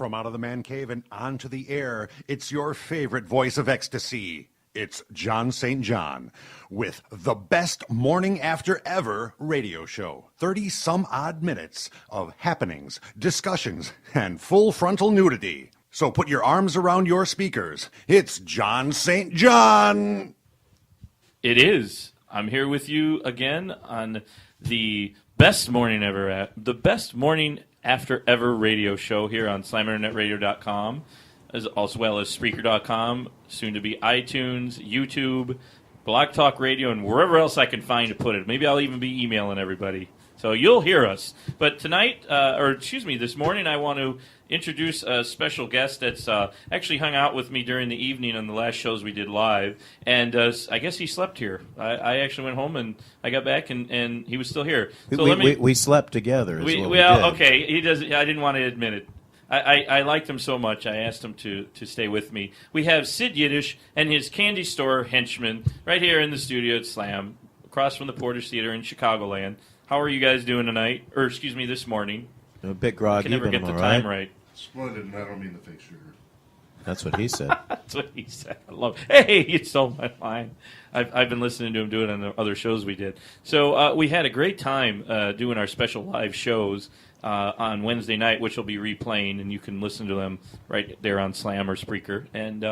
From out of the man cave and onto the air, it's your favorite voice of ecstasy. It's John St. John with the best morning after ever radio show. 30-some-odd minutes of happenings, discussions, and full frontal nudity. So put your arms around your speakers. It's John St. John. It is. I'm here with you again on the best morning after ever radio show here on SlamInternetRadio.com, as well as Spreaker.com, soon to be iTunes, YouTube, Blog Talk Radio, and wherever else I can find to put it. Maybe I'll even be emailing everybody. So you'll hear us. But tonight, this morning, I want to introduce a special guest that's actually hung out with me during the evening on the last shows we did live. And I guess he slept here. I actually went home and I got back and he was still here. So we slept together. Okay. He does. I didn't want to admit it. I liked him so much, I asked him to stay with me. We have Sid Yiddish and his candy store Henchmen right here in the studio at Slam, across from the Porter's Theater in Chicagoland. How are you guys doing tonight? Or, excuse me, this morning? A bit groggy, I can never get the time right. Splendid, and I don't mean the fake sugar. That's what he said. That's what he said. I love it. Hey, you stole my line. I've been listening to him do it on the other shows we did. So we had a great time doing our special live shows on Wednesday night, which will be replaying, and you can listen to them right there on Slam or Spreaker. And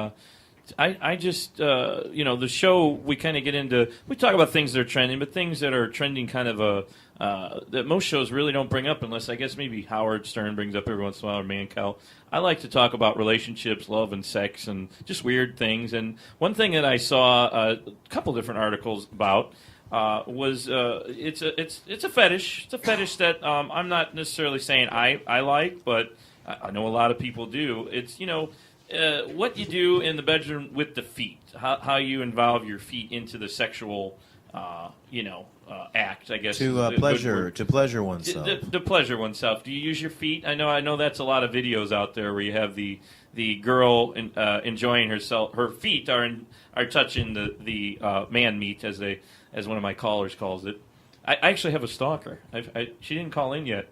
I just, the show, we kind of get into, we talk about things that are trending, but things that are trending kind of that most shows really don't bring up unless I guess maybe Howard Stern brings up every once in a while or Mancow. I like to talk about relationships, love, and sex, and just weird things. And one thing that I saw a couple different articles about was it's a fetish. It's a fetish that I'm not necessarily saying I like, but I know a lot of people do. It's, what you do in the bedroom with the feet, how you involve your feet into the sexual, act, I guess. To pleasure oneself. To pleasure oneself. Do you use your feet? I know that's a lot of videos out there where you have the girl enjoying herself. Her feet are touching the man meat, as one of my callers calls it. I actually have a stalker. She didn't call in yet.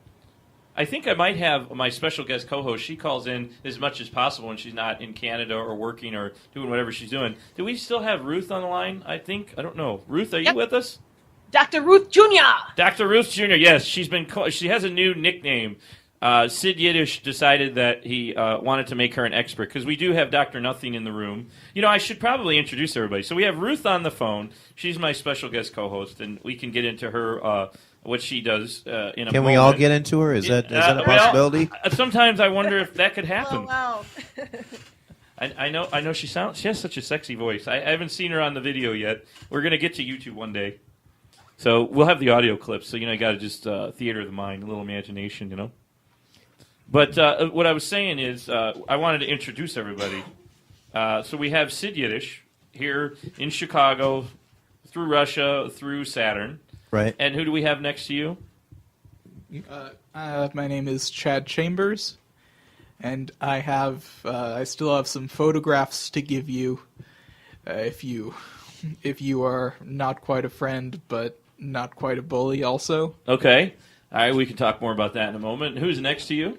I think I might have my special guest co-host. She calls in as much as possible when she's not in Canada or working or doing whatever she's doing. Do we still have Ruth on the line, I think? I don't know. Ruth, are you with us? Dr. Ruth Jr. Dr. Ruth Jr., yes. She has a new nickname. Sid Yiddish decided that he wanted to make her an expert because we do have Dr. Nothing in the room. I should probably introduce everybody. So we have Ruth on the phone. She's my special guest co-host, and we can get into her what she does in a moment. Can we all get into her? Is that a possibility? Sometimes I wonder if that could happen. Oh, wow. I know she has such a sexy voice. I haven't seen her on the video yet. We're going to get to YouTube one day. So we'll have the audio clips. So, you got to just theater of the mind, a little imagination, But what I was saying is I wanted to introduce everybody. So we have Sid Yiddish here in Chicago, through Russia, through Saturn. Right. And who do we have next to you? My name is Chad Chambers, and I still have some photographs to give you if you are not quite a friend, but not quite a bully also. Okay. All right, we can talk more about that in a moment. Who's next to you?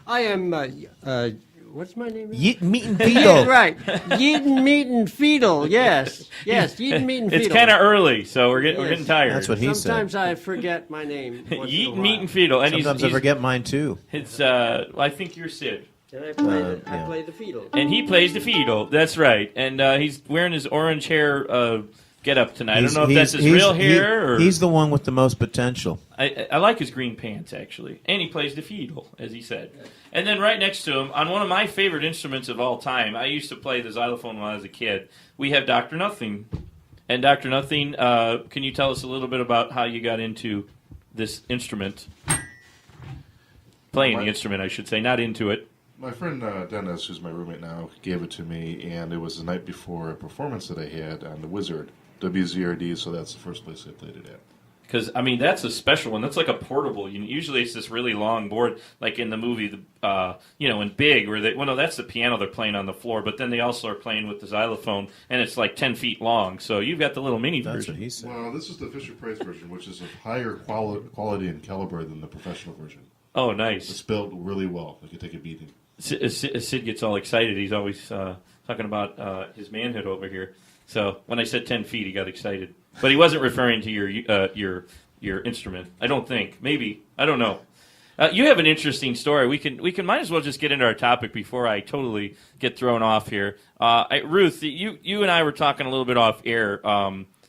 I am, what's my name? Yeet Meat and Feedle. Right. Yeet Meat and Feedle, yes. Yes, Yeet Meat and Feedle. It's kind of early, so we're getting tired. That's what he said. Sometimes I forget my name. Yeet Meat and Feedle. And sometimes I forget mine, too. It's, I think you're Sid. And I play the fiddle. And he plays the fiddle. That's right. And he's wearing his orange hair get up tonight. I don't know if that's his real hair or... He's the one with the most potential. I like his green pants, actually. And he plays the fiddle, as he said. And then right next to him, on one of my favorite instruments of all time, I used to play the xylophone when I was a kid, we have Dr. Nothing. And Dr. Nothing, can you tell us a little bit about how you got into this instrument? Playing the instrument, I should say, not into it. My friend Dennis, who's my roommate now, gave it to me, and it was the night before a performance that I had on the Wizard, WZRD, so that's the first place I played it at. Because, that's a special one. That's like a portable. Usually it's this really long board, like in the movie, in Big, where that's the piano they're playing on the floor, but then they also are playing with the xylophone, and it's like 10 feet long. So you've got the little mini version. That's what he said. Well, this is the Fisher-Price version, which is of higher quality and caliber than the professional version. Oh, It's nice. built really well. It can take a beating. Sid gets all excited. He's always talking about his manhood over here. So when I said 10 feet, he got excited. But he wasn't referring to your instrument. I don't think. Maybe. I don't know. You have an interesting story. We can might as well just get into our topic before I totally get thrown off here. Ruth, you and I were talking a little bit off air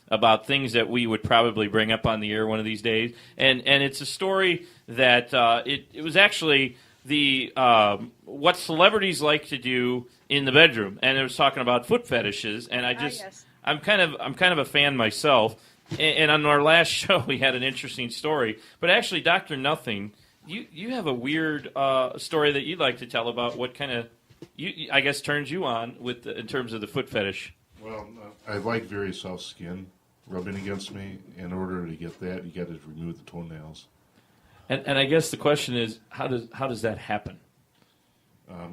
about things that we would probably bring up on the air one of these days, and it's a story that it was actually the what celebrities like to do in the bedroom, and it was talking about foot fetishes, and Yes. I'm kind of a fan myself, and on our last show we had an interesting story, but actually, Dr. Nothing. You have a weird story that you'd like to tell about what kind of, I guess, turns you on in terms of the foot fetish. Well, I like very soft skin rubbing against me. In order to get that, you got to remove the toenails. And I guess the question is, how does that happen?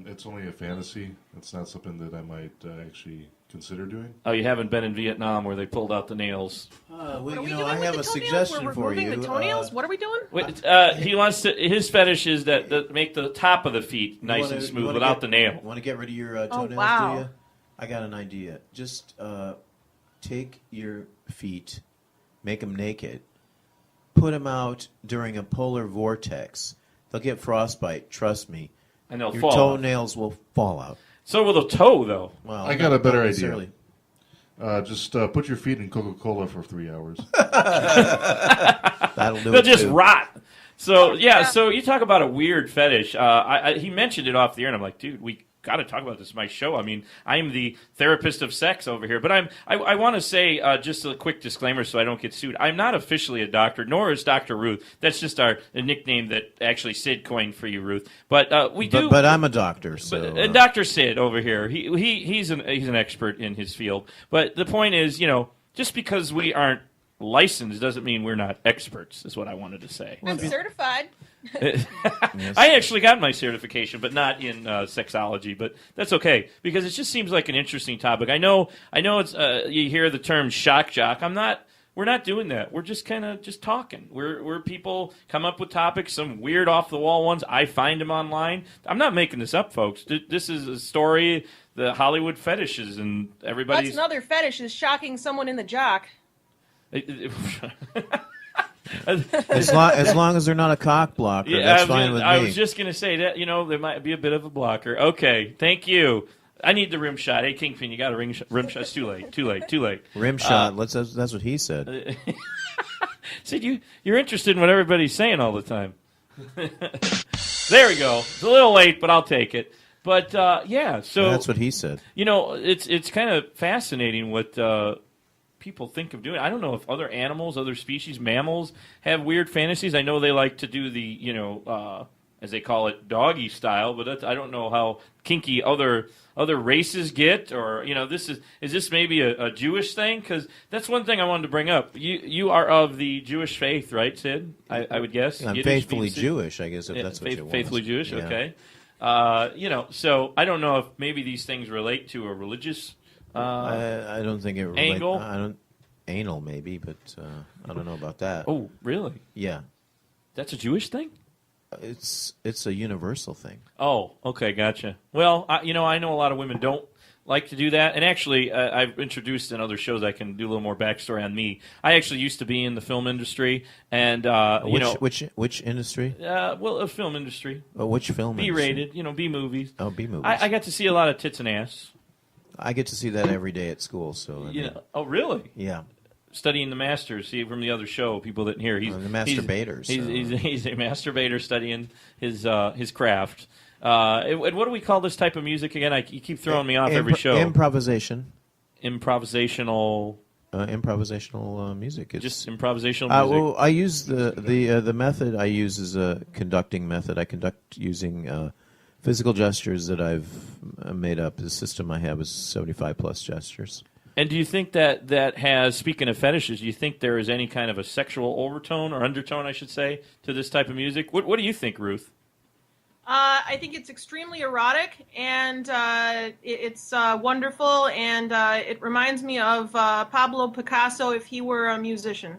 It's only a fantasy. It's not something that I might actually consider doing. Oh, you haven't been in Vietnam where they pulled out the nails. What are we I doing have with a the toenails? suggestion We're for removing you. the toenails? What are we doing? Wait, he wants to. His fetish is that make the top of the feet nice and smooth without the nail. Want to get rid of your toenails? wow. Do you? I got an idea. Just take your feet, make them naked, put them out during a polar vortex. They'll get frostbite. Trust me. And they'll Your fall. toenails will fall out. So will the toe, though. Well, I got a better not idea. necessarily. Just put your feet in Coca-Cola for 3 hours. That'll do They'll it just too. rot. So yeah, so you talk about a weird fetish. He mentioned it off the air, and I'm like, dude, we got to talk about this. My show. I mean, I'm the therapist of sex over here, but I want to say just a quick disclaimer so I don't get sued. I'm not officially a doctor, nor is Dr. Ruth. That's just a nickname that actually Sid coined for you, Ruth. But we do. But I'm a doctor, so And Dr. Sid over here, he's an expert in his field. But the point is, just because we aren't licensed doesn't mean we're not experts, is what I wanted to say. I'm certified. I actually got my certification, but not in sexology. But that's okay because it just seems like an interesting topic. I know. It's you hear the term shock jock. We're not doing that. We're just kind of just talking. We're people come up with topics, some weird off the wall ones. I find them online. I'm not making this up, folks. This is a story. The Hollywood fetishes and everybody's. That's another fetish is shocking someone in the jock. as long as they're not a cock blocker, that's fine with me. I was just going to say that, there might be a bit of a blocker. Okay, thank you. I need the rim shot. Hey, Kingpin, you got a rim shot. It's too late. Rim shot. That's what he said. See, you're interested in what everybody's saying all the time. There we go. It's a little late, but I'll take it. But, yeah, so... That's what he said. It's kind of fascinating what... people think of doing. I don't know if other animals, other species, mammals have weird fantasies. I know they like to do the, as they call it, doggy style, but I don't know how kinky other races get, or, is this maybe a Jewish thing? Because that's one thing I wanted to bring up. You are of the Jewish faith, right, Sid? I would guess. I'm Yiddish faithfully means- Jewish, I guess, if that's what you want. Faithfully Jewish, Yeah. okay. So I don't know if maybe these things relate to a religious I don't think it angle? Anal maybe, but I don't know about that. Oh, really? Yeah, That's a Jewish thing? it's a universal thing. Oh, okay, gotcha. Well, I know a lot of women don't like to do that, and actually, I've introduced in other shows. I can do a little more backstory on me. I actually used to be in the film industry, and Which industry? a film industry, Which film? B-rated, B movies. Oh, B movies. I got to see a lot of tits and ass. I get to see that every day at school. So I mean, Oh, really? yeah. Studying the masters. See from the other show, people didn't hear. He's The masturbators. He's a masturbator studying his craft. And what do we call this type of music again? You keep throwing me off every show. Improvisation. Improvisational. Improvisational music. It's Just improvisational music. Well, I use the method I use is a conducting method. I conduct using physical gestures that I've made up. The system I have is 75 plus gestures. And do you think that has, speaking of fetishes, do you think there is any kind of a sexual overtone or undertone, I should say, to this type of music? What do you think, Ruth? I think it's extremely erotic, and it's wonderful, and it reminds me of Pablo Picasso if he were a musician.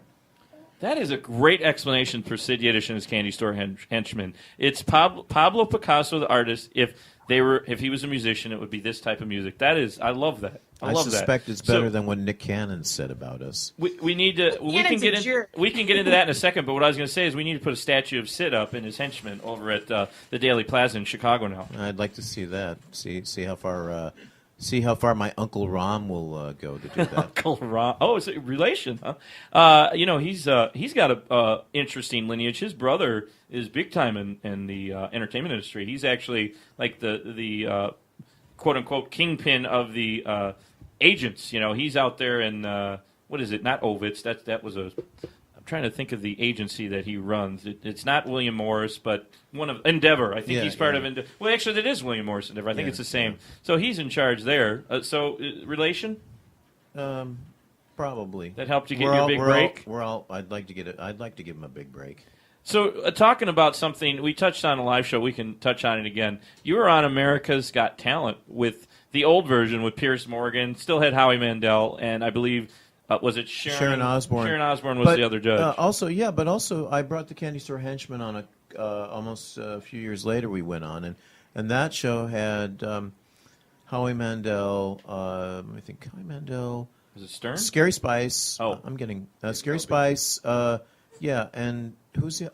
That is a great explanation for Sid Yiddish and his candy store henchmen. It's Pablo Picasso, the artist. If he was a musician, it would be this type of music. That is, I love that. I love suspect that. it's better than what Nick Cannon said about us. We need to. We can get into that in a second. But what I was going to say is we need to put a statue of Sid up and his henchmen over at the Daily Plaza in Chicago now. I'd like to see that. See how far. See how far my Uncle Rom will go to do that. Uncle Ron. Oh, it's a relation, huh? He's got a interesting lineage. His brother is big time in the entertainment industry. He's actually like the quote unquote kingpin of the agents. He's out there in what is it? Not Ovitz. That was a. I'm trying to think of the agency that he runs. It's not William Morris, but one of Endeavor. I think he's part of Endeavor. Well, actually, it is William Morris Endeavor. I think it's the same. Yeah. So he's in charge there. Relation? Probably. That helped you get your big break? I'd like to get it. I'd like to give him a big break. So talking about something we touched on a live show, we can touch on it again. You were on America's Got Talent with the old version with Pierce Morgan, still had Howie Mandel, and I believe was it Sharon Osbourne? Sharon Osbourne was the other judge. Also, I brought the Candy Store Henchmen on almost a few years later. We went on, and that show had Howie Mandel. I think Howie Mandel. Was it Stern? Scary Spice. Oh, I'm getting Scary Spice. And who's the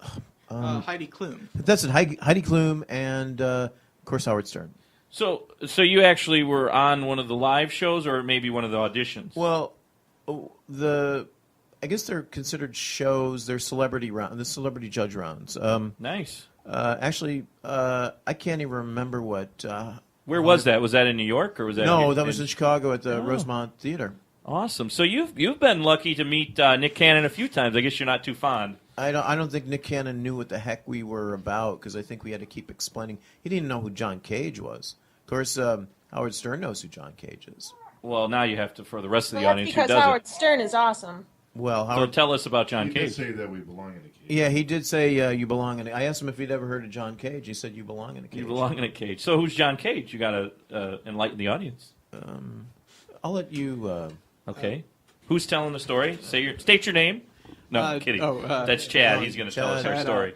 Heidi Klum. That's it. Heidi Klum, and of course Howard Stern. So you actually were on one of the live shows, or maybe one of the auditions? Well, I guess they're considered shows. They're the celebrity judge rounds. Nice. Actually, I can't even remember what. Where was that? Was that in New York, or was that? No, that was in Chicago at the Rosemont Theater. Awesome. So you've been lucky to meet Nick Cannon a few times. I guess you're not too fond. I don't think Nick Cannon knew what the heck we were about, because I think we had to keep explaining. He didn't know who John Cage was. Of course, Howard Stern knows who John Cage is. Well, now you have to for the rest of the Well, audience that's who because doesn't. Howard Stern is awesome. Well, So tell us about John He Cage. did say that we belong in a cage. Yeah, he did say you belong in. I asked him if he'd ever heard of John Cage. He said you belong in a cage. You belong in a cage. So who's John Cage? You got to enlighten the audience. I'll let you. Okay. Who's telling the story? State your name. No, I'm kidding. That's Chad. He's going to tell us our story.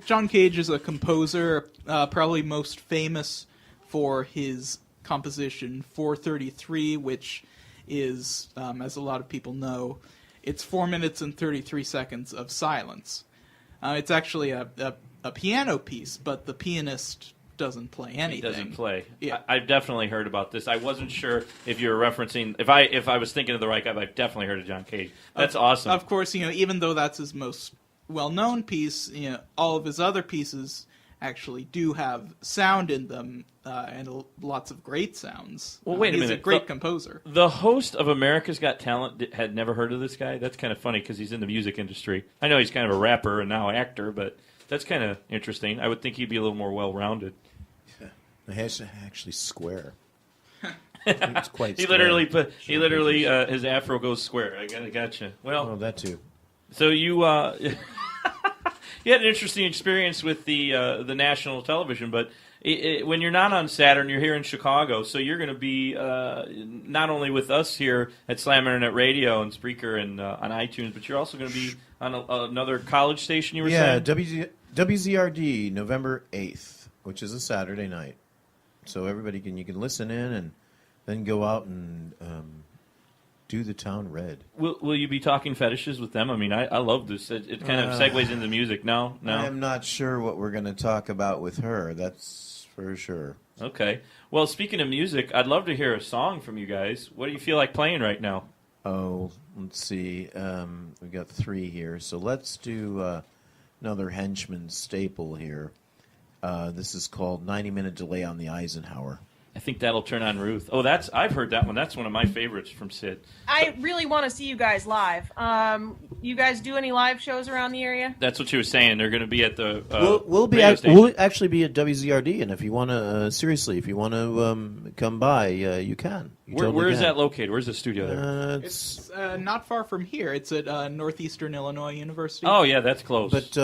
John Cage is a composer, probably most famous for his composition 433, which is, as a lot of people know, it's 4 minutes and 33 seconds of silence. It's actually a piano piece, but the pianist doesn't play anything. He doesn't play. Yeah. I've definitely heard about this. I wasn't sure if you were referencing. If I was thinking of the right guy, but I've definitely heard of John Cage. That's awesome. Of course, even though that's his most well-known piece, all of his other pieces actually do have sound in them, and lots of great sounds. Well, wait a minute. He's a great composer. The host of America's Got Talent had never heard of this guy? That's kind of funny because he's in the music industry. I know he's kind of a rapper and now actor, but that's kind of interesting. I would think he'd be a little more well-rounded. He's actually square. It's quite He square. literally his afro goes square. I gotcha. Well, that too. So you you had an interesting experience with the national television, but when you're not on Saturn, you're here in Chicago, so you're going to be not only with us here at Slam Internet Radio and Spreaker and on iTunes, but you're also going to be on another college station. You were saying, WZRD, November 8th, which is a Saturday night. So everybody you can listen in and then go out and do the town red. Will you be talking fetishes with them? I mean, I love this. It kind of segues into music. No. I'm not sure what we're going to talk about with her. That's for sure. Okay. Well, speaking of music, I'd love to hear a song from you guys. What do you feel like playing right now? Oh, let's see. We've got 3 here. So let's do another Henchman staple here. This is called 90-Minute Delay on the Eisenhower. I think that'll turn on Ruth. Oh, I've heard that one. That's one of my favorites from Sid. I really want to see you guys live. You guys do any live shows around the area? That's what she was saying. They're going to be at the we'll actually be at WZRD, and if you want to if you want to come by, you can. Where is that located? Where's the studio there? It's not far from here. It's at Northeastern Illinois University. Oh yeah, that's close. But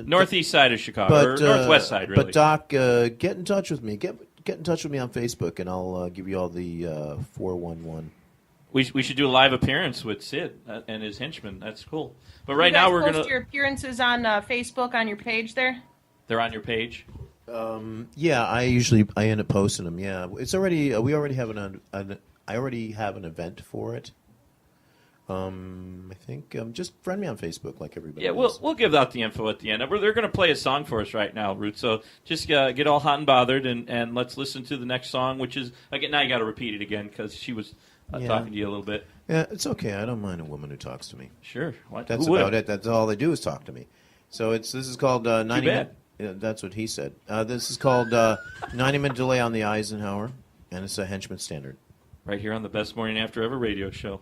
northeast side of Chicago, or northwest side, really. But Doc, get in touch with me. Get in touch with me on Facebook, and I'll give you all the 411. We should do a live appearance with Sid and his henchmen. That's cool. But right you guys now we're post gonna. your appearances on Facebook on your page there. They're on your page. Yeah, I end up posting them. Yeah, it's already we already have I already have an event for it. I think just friend me on Facebook like everybody. Yeah, else. we'll give out the info at the end. They're going to play a song for us right now, Ruth. So just get all hot and bothered, and let's listen to the next song, which is again. Now you got to repeat it again because she was talking to you a little bit. Yeah, it's okay. I don't mind a woman who talks to me. Sure, what? That's Who about would? it. That's all they do is talk to me. So this is called 90 bad. Yeah, that's what he said. This is called 90-minute delay on the Eisenhower, and it's a Henchman standard. Right here on the Best Morning After Ever radio show.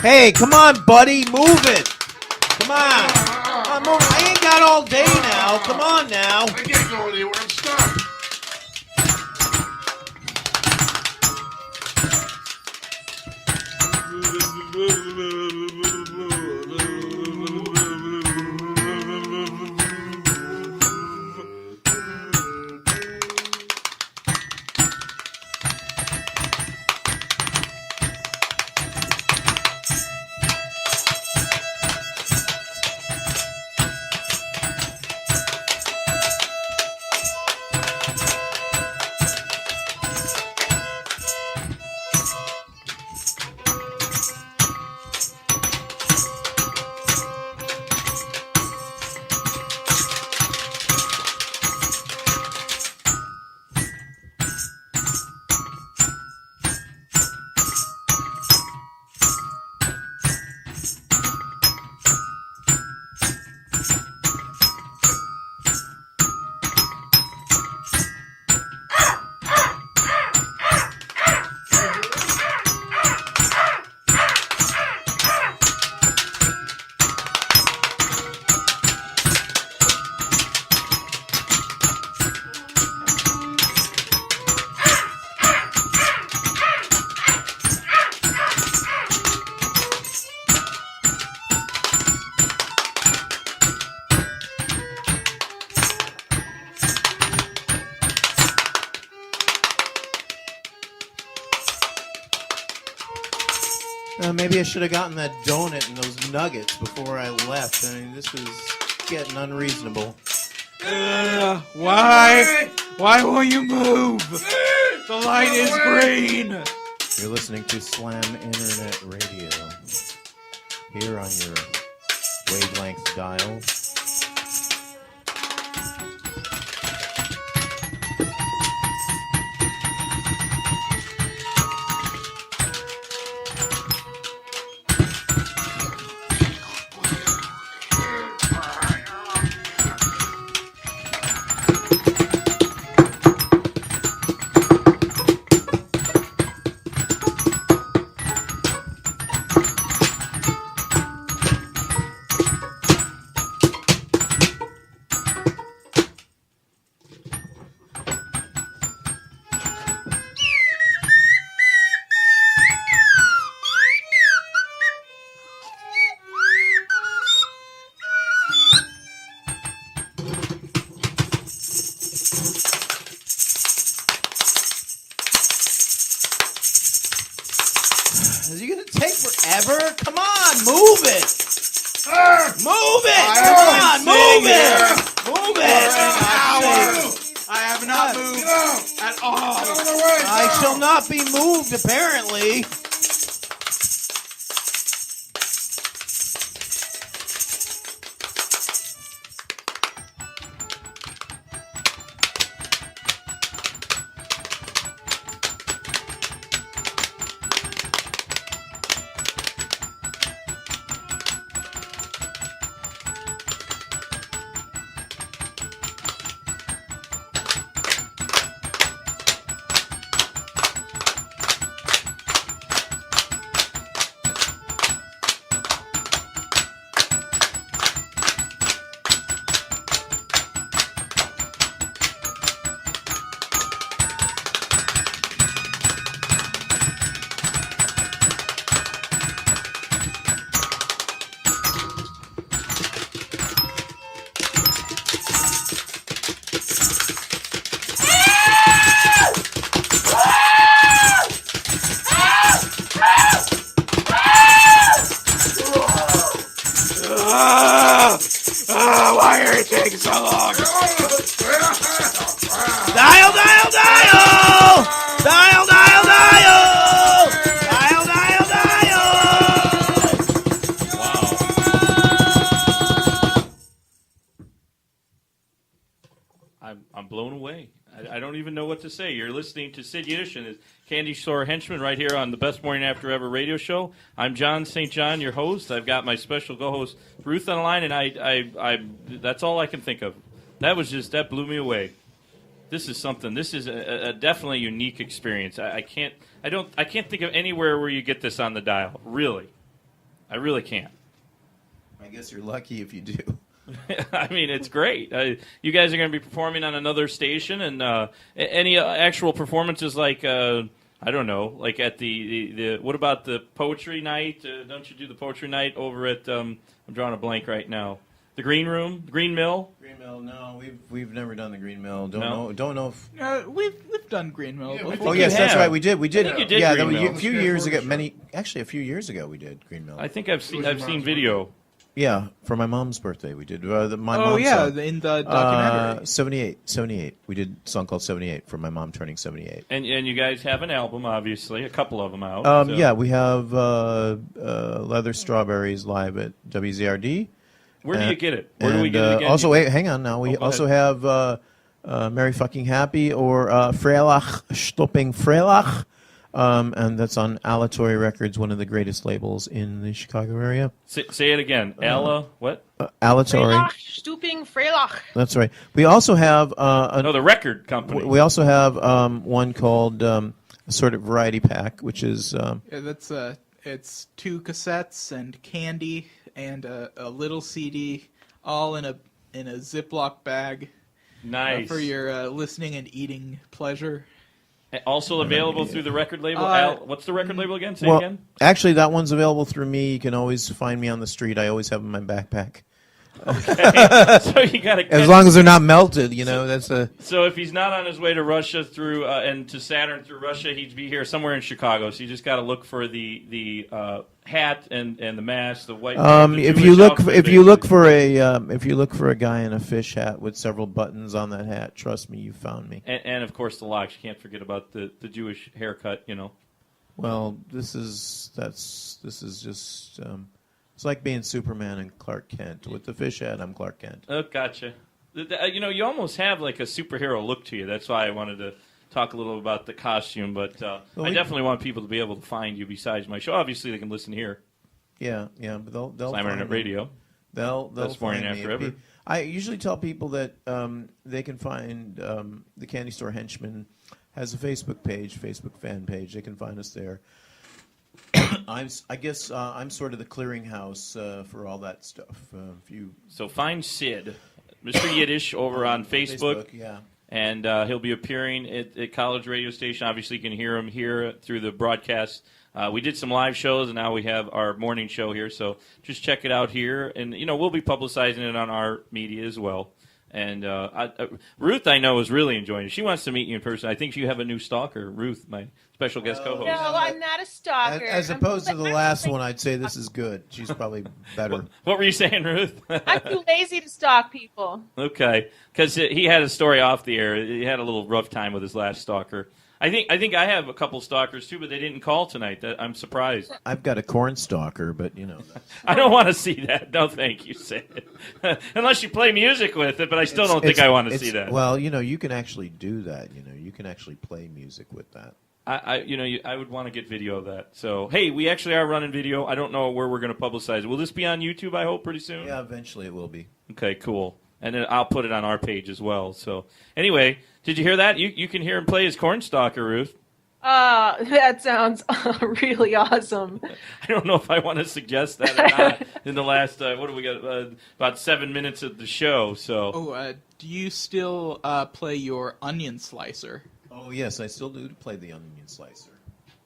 Hey, come on, buddy, move it. Come on. Come on, move. I ain't got all day now. Come on now. I can't go anywhere. I'm stuck. Maybe I should have gotten that donut and those nuggets before I left. I mean, this is getting unreasonable. Why? Why won't you move? The light is green. You're listening to Slam Internet Radio here on your wavelength dial. Is it going to take forever? Come on, move it! Move it! Come on, move it! Move it! I have not moved at all. I shall not be moved, apparently. taking so long? Dial, dial, dial! Dial, dial, dial! Dial, dial, dial! Wow. I'm blown away. I don't even know what to say. You're listening to Sid Yiddish and his Candy Store Henchmen right here on the Best Morning After Ever radio show. I'm John St. John, your host. I've got my special co-host Ruth on the line, and I that's all I can think of. That blew me away. This is something. This is a definitely unique experience. I can't think of anywhere where you get this on the dial. Really, I really can't. I guess you're lucky if you do. I mean, it's great. You guys are going to be performing on another station, and any actual performances like I don't know, like at the what about the poetry night? Don't you do the poetry night over at I'm drawing a blank right now. The Green Room, Green Mill. Green Mill, no, we've never done the Green Mill. No? Don't know if. We've done Green Mill before. Oh yes, you that's have. right. We did. I think you did Yeah, Green Mill. a few years ago. A few years ago we did Green Mill. I think I've seen video. Yeah, for my mom's birthday we did. My Oh mom's yeah, song. in the documentary. 78. We did a song called 78 for my mom turning 78. And you guys have an album, obviously, a couple of them out. so. Yeah, we have Leather Strawberries live at WZRD. Where do you get it? Where do we get it again? Also, wait, hang on now. We go also have Merry Fucking Happy or Freilach Stopping Freilach. And that's on Alatory Records, one of the greatest labels in the Chicago area. Say it again. Ella, what? Alatory. Freilach, Stooping, Freilach. That's right. We also have No, the record company. we also have one called Assorted Variety Pack, which is Yeah, that's it's 2 cassettes and candy and a little CD, all in a Ziploc bag Nice. for your listening and eating pleasure. Also available through the record label. What's the record label again? Say well, again. actually that one's available through me. You can always find me on the street. I always have them in my backpack. So you got to. As long as they're not melted, that's a. So if he's not on his way to Russia through and to Saturn through Russia, he'd be here somewhere in Chicago. So you just got to look for the hat and the mask, the white. If you look for a guy in a fish hat with several buttons on that hat, trust me, you found me. and of course the locks. You can't forget about the Jewish haircut. Well, this is just. It's like being Superman and Clark Kent. With the fish hat, I'm Clark Kent. Oh, gotcha. You almost have like a superhero look to you. That's why I wanted to talk a little about the costume. But I definitely want people to be able to find you besides my show. Obviously, they can listen here. Yeah, but they'll Slam Internet Radio. They'll Best Morning find me. After Ever. I usually tell people that they can find the Candy Store Henchmen has a Facebook fan page. They can find us there. I guess I'm sort of the clearinghouse for all that stuff. So find Sid, Mr. Yiddish, over on Facebook. Yeah. And he'll be appearing at College Radio Station. Obviously, you can hear him here through the broadcast. We did some live shows, and now we have our morning show here. So just check it out here. And, we'll be publicizing it on our media as well. And Ruth, I know, is really enjoying it. She wants to meet you in person. I think you have a new stalker, Ruth, my special guest co-host. No, I'm not a stalker. As opposed to the last one, I'd say this is good. She's probably better. What were you saying, Ruth? I'm too lazy to stalk people. Okay, because he had a story off the air. He had a little rough time with his last stalker. I think I have a couple stalkers too, but they didn't call tonight. I'm surprised. I've got a corn stalker, but I don't want to see that. No, thank you, Sid. Unless you play music with it, but I still don't think I want to see that. Well, you can actually do that. You can actually play music with that. I would want to get video of that. So, hey, we actually are running video. I don't know where we're going to publicize it. Will this be on YouTube, I hope, pretty soon? Yeah, eventually it will be. Okay, cool. And then I'll put it on our page as well. So, anyway, did you hear that? You can hear him play his cornstalker, Ruth. That sounds really awesome. I don't know if I want to suggest that or not in the last, what do we got, about 7 minutes of the show. So. Do you still play your onion slicer? Oh, yes, I still do play the onion slicer.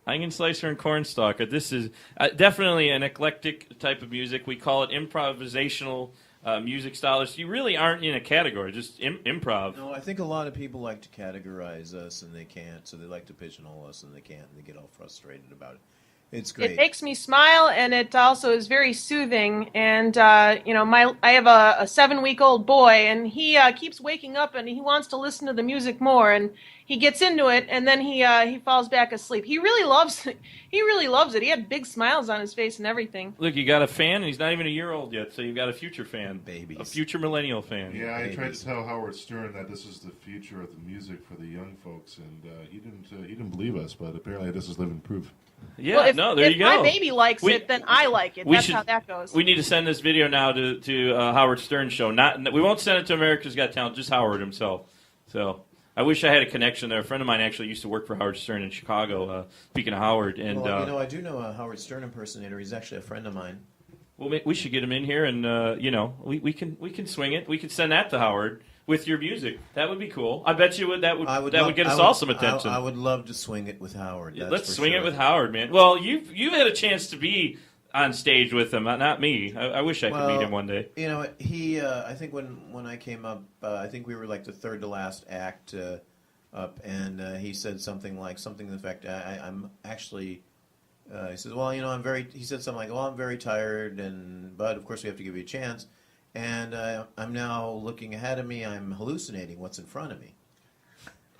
Onion slicer and cornstalker. This is definitely an eclectic type of music. We call it improvisational music stylists. You really aren't in a category, just improv. No, I think a lot of people like to categorize us and they can't, so they like to pigeonhole us and they can't, and they get all frustrated about it. It's great. It makes me smile, and it also is very soothing. And I have a 7-week-old boy, and he keeps waking up, and he wants to listen to the music more. And he gets into it, and then he falls back asleep. He really loves it. He really loves it. He had big smiles on his face and everything. Look, you got a fan, and he's not even a year old yet, so you've got a future fan. Babies. A future millennial fan. Yeah, I tried to tell Howard Stern that this is the future of the music for the young folks, and he didn't believe us, but apparently this is living proof. Yeah, Well, if, no, there if you go. my baby likes it, then I like it. That's how that goes. We need to send this video now to Howard Stern's show. We won't send it to America's Got Talent, just Howard himself. So I wish I had a connection there. A friend of mine actually used to work for Howard Stern in Chicago. Speaking of Howard, and well, I do know a Howard Stern impersonator. He's actually a friend of mine. well, we should get him in here, and we can swing it. We could send that to Howard with your music. That would be cool. I bet you would. That would get us all some attention. I would love to swing it with Howard. Let's swing it with Howard, man. Well, you've had a chance to be on stage with him, not me. I wish I could meet him one day. You know, he. I think when I came up, I think we were like the third to last act up, and he said something to the effect, "I'm actually." He says, "Well, I'm very." He said something like, "Well, I'm very tired, but of course we have to give you a chance." And I'm now looking ahead of me. I'm hallucinating what's in front of me.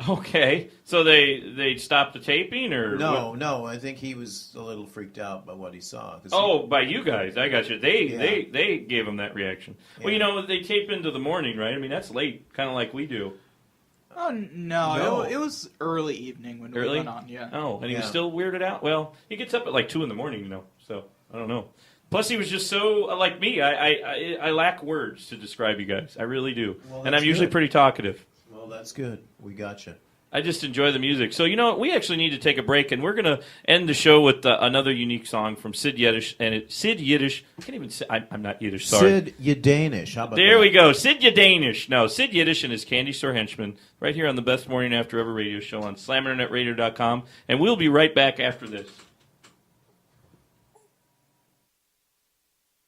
Okay, so they stopped the taping, or no? I think he was a little freaked out by what he saw. By you guys, I got you. They gave him that reaction. Yeah. Well, they tape into the morning, right? I mean, that's late, kind of like we do. Oh no. It was early evening when we went on. Yeah. Oh, and he was still weirded out. Well, he gets up at like 2 a.m, so I don't know. Plus, he was just so like me. I lack words to describe you guys. I really do, and I'm usually pretty talkative. Well, that's good. We got you. I just enjoy the music. So, we actually need to take a break, and we're going to end the show with another unique song from Sid Yiddish. And Sid Yiddish, I can't even say, I'm not Yiddish, sorry. Sid Yiddish. How about there that? we go. Sid Yiddish. No, Sid Yiddish and his Candy Store Henchmen, right here on the Best Morning After Ever radio show on SlamInternetRadio.com. And we'll be right back after this.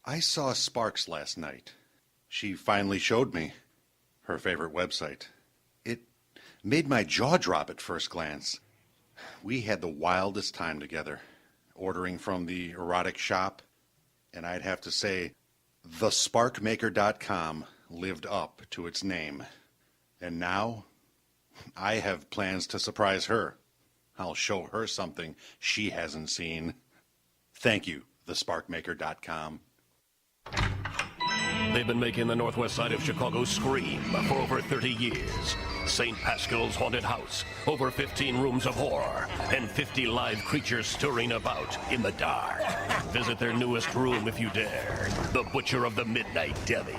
I saw Sparks last night. She finally showed me her favorite website. It made my jaw drop at first glance. We had the wildest time together, ordering from the erotic shop, and I'd have to say, thesparkmaker.com lived up to its name. And now, I have plans to surprise her. I'll show her something she hasn't seen. Thank you, thesparkmaker.com. They've been making the northwest side of Chicago scream for over 30 years. St. Pascal's Haunted House, over 15 rooms of horror, and 50 live creatures stirring about in the dark. Visit their newest room if you dare, the Butcher of the Midnight Deli.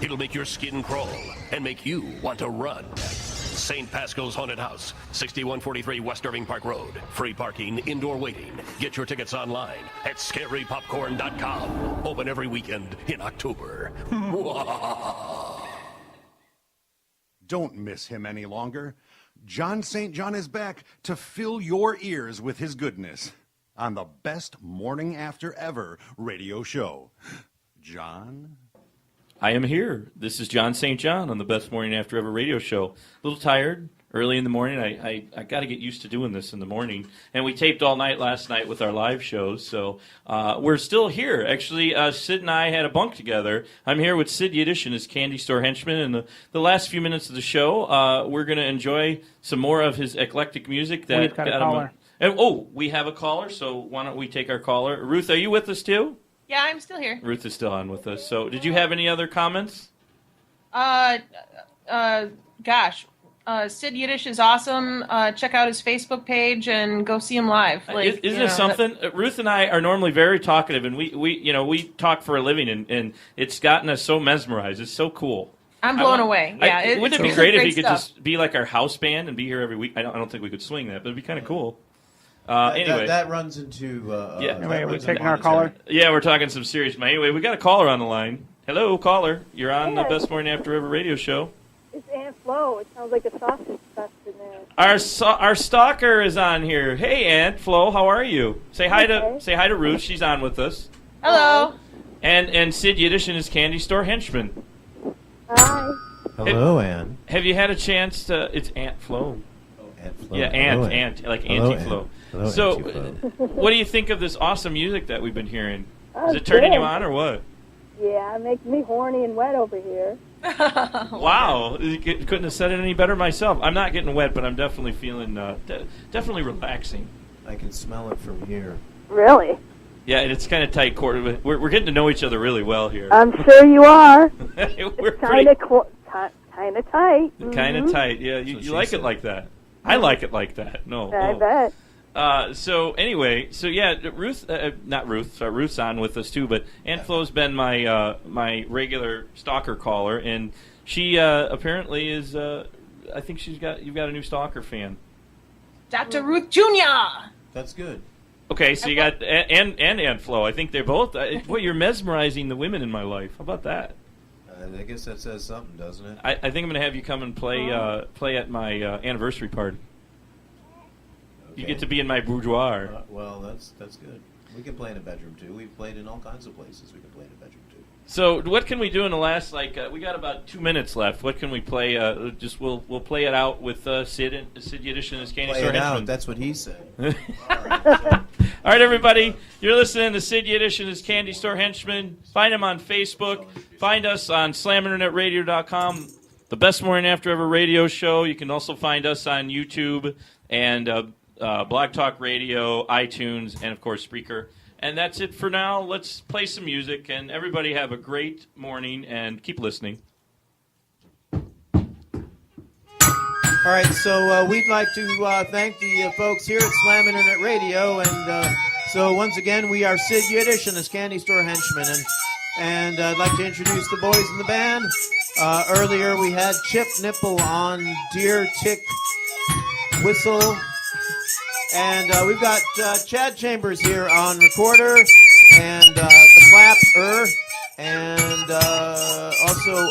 It'll make your skin crawl and make you want to run. St. Pascal's Haunted House, 6143 West Irving Park Road. Free parking, indoor waiting. Get your tickets online at scarypopcorn.com. Open every weekend in October. Don't miss him any longer. John St. John is back to fill your ears with his goodness on the Best Morning After Ever radio show. John? I am here. This is John St. John on the Best Morning After Ever radio show. A little tired, early in the morning. I got to get used to doing this in the morning. And we taped all night last night with our live shows, so we're still here. Actually, Sid and I had a bunk together. I'm here with Sid Yiddish and his Candy Store Henchmen. And the last few minutes of the show, we're going to enjoy some more of his eclectic music. We've got a caller. We have a caller, so why don't we take our caller? Ruth, are you with us too? Yeah, I'm still here. Ruth is still on with us. So, did you have any other comments? Sid Yiddish is awesome. Check out his Facebook page and go see him live. Isn't it something? Ruth and I are normally very talkative, and we talk for a living, and it's gotten us so mesmerized. It's so cool. I'm blown away. Yeah, wouldn't it be great if he could just be like our house band and be here every week? I don't think we could swing that, but it'd be kind of cool. Anyway, that runs into. Anyway, we're taking our caller. Yeah, we're talking some serious. Anyway, we got a caller on the line. Hello, caller. You're on the Best Morning After Ever radio show. It's Aunt Flo. It sounds like a sausage fest in there. Our stalker is on here. Hey, Aunt Flo, how are you? Say hi to Ruth. She's on with us. Hello. And Sid Yiddish and his Candy Store Henchmen. Hi. Hello, Ann. Have you had a chance to? It's Aunt Flo. Yeah, like anti-flow. Hello, So, Anti-Flo. what do you think of this awesome music that we've been hearing? Oh, Is it turning good. you on or what? Yeah, it makes me horny and wet over here. Wow, couldn't have said it any better myself. I'm not getting wet, but I'm definitely feeling definitely relaxing. I can smell it from here. Really? Yeah, and it's kind of tight quarter. We're getting to know each other really well here. I'm sure you are. We're Kind of kind of tight. kind of tight. Yeah, you like it like that. I like it like that. No, I bet. So anyway, Ruth, not Ruth. Sorry, Ruth's on with us too. But Aunt Flo's been my my regular stalker caller, and she apparently is. I think you've got a new stalker fan. Dr. Ruth Jr. That's good. Okay, so you got and Aunt Flo. I think they're both. Boy, you're mesmerizing the women in my life. How about that? I guess that says something, doesn't it? I think I'm going to have you come and play play at my anniversary party. Okay. You get to be in my boudoir. Well, that's good. We can play in a bedroom too. We've played in all kinds of places. We can play in a bedroom too. So, what can we do in the last we got about 2 minutes left. What can we play? We'll play it out with Sid Yiddish and his Candy Play Store it out. Henchmen. That's what he said. All right, everybody. You're listening to Sid Yiddish and his Candy Store Henchmen. Find him on Facebook. Find us on slaminternetradio.com. The best morning after ever radio show. You can also find us on YouTube and Blog Talk Radio, iTunes, and of course Spreaker. And that's it for now. Let's play some music, and everybody have a great morning and keep listening. All right, so we'd like to thank the folks here at Slam Internet Radio, and so once again, we are Sid Yiddish and his Candy Store Henchmen, and I'd like to introduce the boys in the band. Earlier, we had Chip Nipple on Deer Tick Whistle, and we've got Chad Chambers here on recorder, and the clap, and also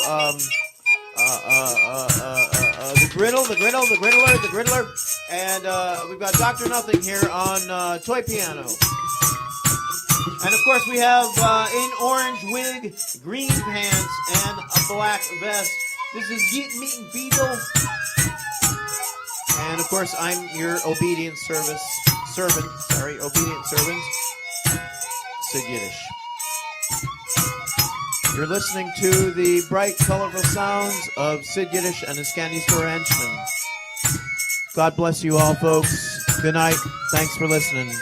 the griddler, and we've got Dr. Nothing here on toy piano. And of course we have in orange wig, green pants, and a black vest. This is Yeet Meat and Beetle. And of course I'm your obedient servant, Sid Yiddish. You're listening to the bright, colorful sounds of Sid Yiddish and his Candy Store Henchmen. God bless you all, folks. Good night. Thanks for listening.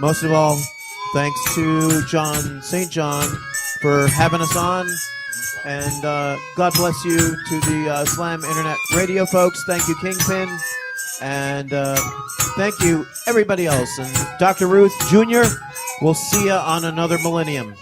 Most of all, thanks to St. John for having us on. And God bless you to the Slam Internet Radio folks. Thank you, Kingpin. And thank you, everybody else. And Dr. Ruth Jr., we'll see you on another millennium.